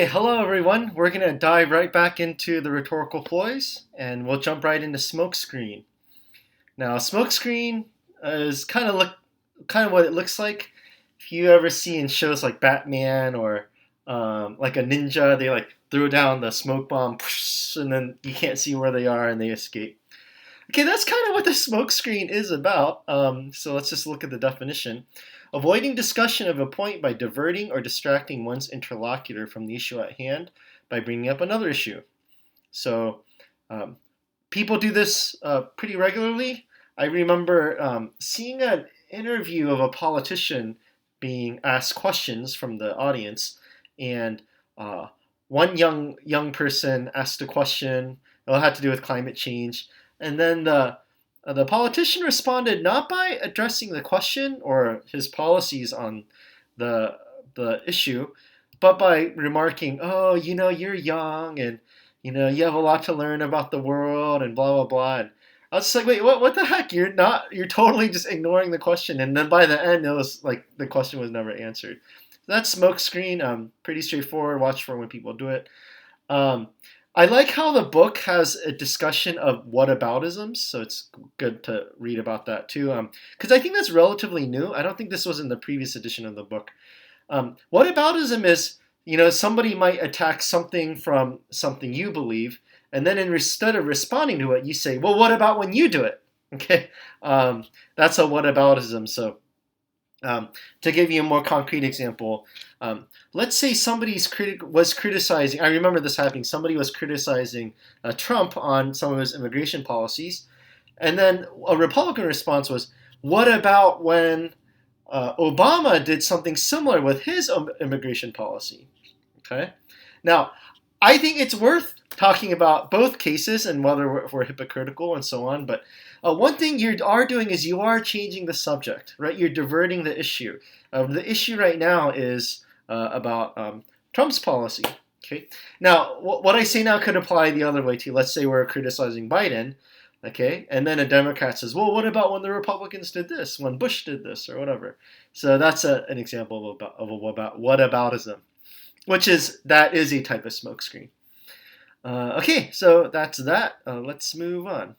Hey, hello everyone. We're gonna dive right back into the rhetorical ploys, and we'll jump right into smokescreen. Now, smokescreen is kind of what it looks like. If you ever see in shows like Batman or like a ninja, they like throw down the smoke bomb, and then you can't see where they are and they escape. Okay, that's kind of what the smokescreen is about. So let's just look at the definition. Avoiding discussion of a point by diverting or distracting one's interlocutor from the issue at hand by bringing up another issue. So um, people do this pretty regularly. I remember seeing an interview of a politician being asked questions from the audience, and uh, one young person asked a question. It had to do with climate change, and then the politician responded not by addressing the question or his policies on the the issue, but by remarking, "Oh, you're young and you have a lot to learn about the world and blah blah blah." And I was just like, "Wait, what the heck? You're totally just ignoring the question." And then by the end, it was like the question was never answered. So that's smokescreen. Pretty straightforward. Watch for when people do it. Um, I like how the book has a discussion of whataboutisms, so it's good to read about that too. Because I think that's relatively new. I don't think this was in the previous edition of the book. Whataboutism is, somebody might attack something from something you believe, and then instead of responding to it, you say, "Well, what about when you do it?" Okay, that's a whataboutism. So um, to give you a more concrete example, let's say was criticizing. I remember this happening. Somebody was criticizing Trump on some of his immigration policies, and then a Republican response was, "What about when Obama did something similar with his immigration policy?" Okay, now I think it's worth talking about both cases and whether we're hypocritical and so on. But one thing you are doing is you are changing the subject, right? You're diverting the issue. The issue right now is about Trump's policy. Okay. Now, what I say now could apply the other way too. Let's say we're criticizing Biden, okay, and then a Democrat says, "Well, what about when the Republicans did this, when Bush did this, or whatever?" So that's an example of whataboutism, that is a type of smokescreen. Okay, so that's that. Let's move on.